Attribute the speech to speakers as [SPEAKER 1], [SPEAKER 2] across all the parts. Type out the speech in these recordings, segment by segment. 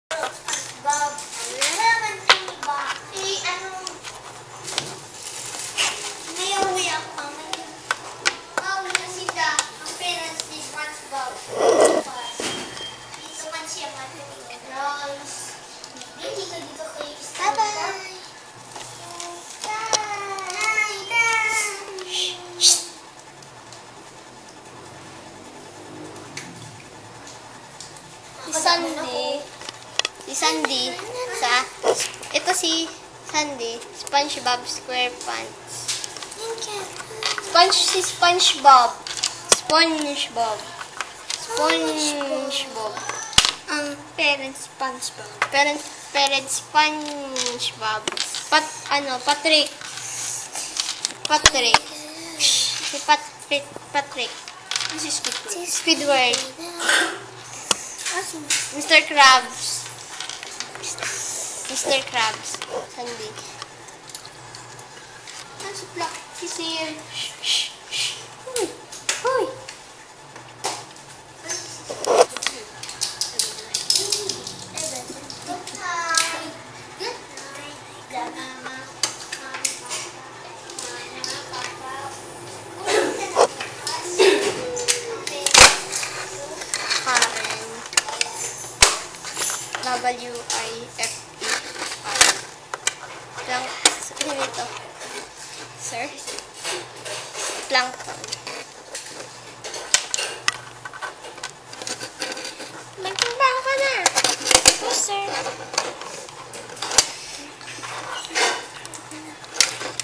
[SPEAKER 1] Bob, ano naman yung ba? May uwi ako mamaya. Pauwi na sila. Ang parents ni SpongeBob. Dito man siya matulog. Nice. Hindi ka dito kay SpongeBob.
[SPEAKER 2] Si Sandy, ito si Sandy, SpongeBob SquarePants. SpongeBob.
[SPEAKER 1] Ang parents SpongeBob.
[SPEAKER 2] Parents SpongeBob. Patrick. Si Patrick.
[SPEAKER 1] This is
[SPEAKER 2] Squidward. Mr. Krabs. Sandy.
[SPEAKER 1] Si Black. Si Seal.
[SPEAKER 2] Hoy. WIFE. Lang, sabihin ito. Sir? Plankton.
[SPEAKER 1] Magtrabaho ka na.
[SPEAKER 2] Oh, sir.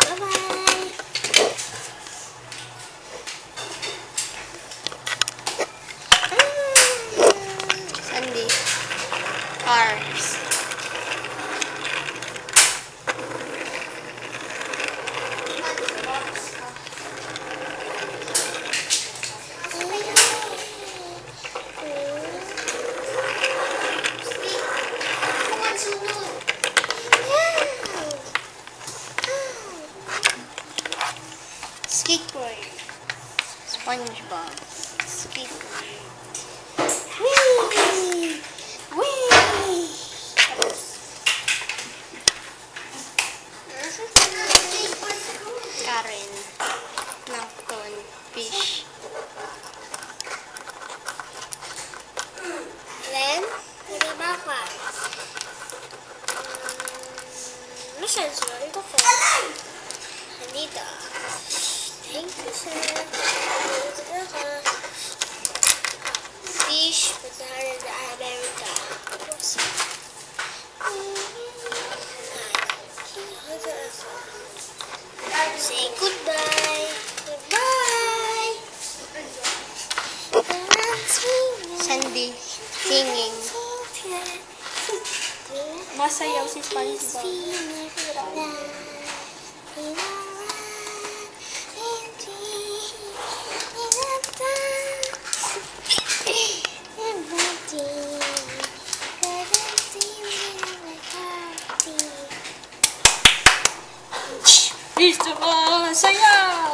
[SPEAKER 1] Bye-bye.
[SPEAKER 2] Sandy. Cars. Skateboard. SpongeBob. Skateboard. Whee! Whee! Karen. Plankton. Fish.
[SPEAKER 1] Len, nagaba ka. Nasaan sila? Ito ko. Nandito. Thank you, sir. Fish, puntahan na America. Say goodbye. Goodbye.
[SPEAKER 2] Sandy. Singing.
[SPEAKER 1] Masayaw si SpongeBob.
[SPEAKER 2] Gusto ko sayaw!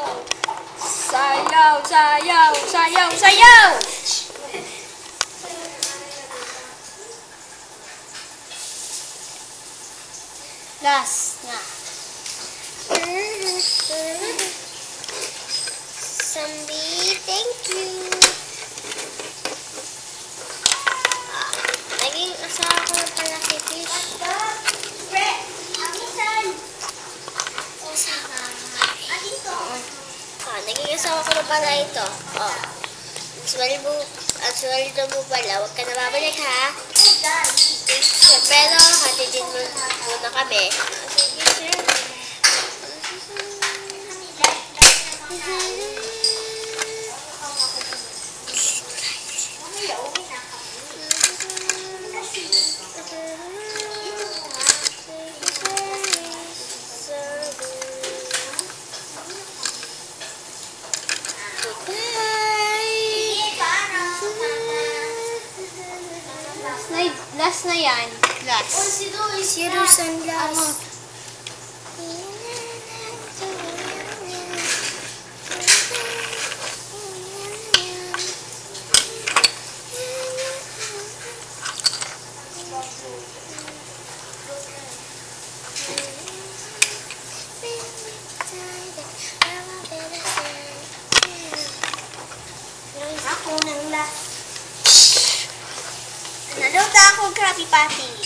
[SPEAKER 2] Sayaw! Last na.
[SPEAKER 1] Sandy, thank you. Naging asawa ko na pala si Fish. Naging asawa ko na pala ito. Sweldo mo pala, huwag ka na babalik ha. Pero hatidin mo muna kami. Sige, sir.
[SPEAKER 2] Last na yan. Last.
[SPEAKER 1] Si Rusan last. unang last. Naluto ako Krabby Patty.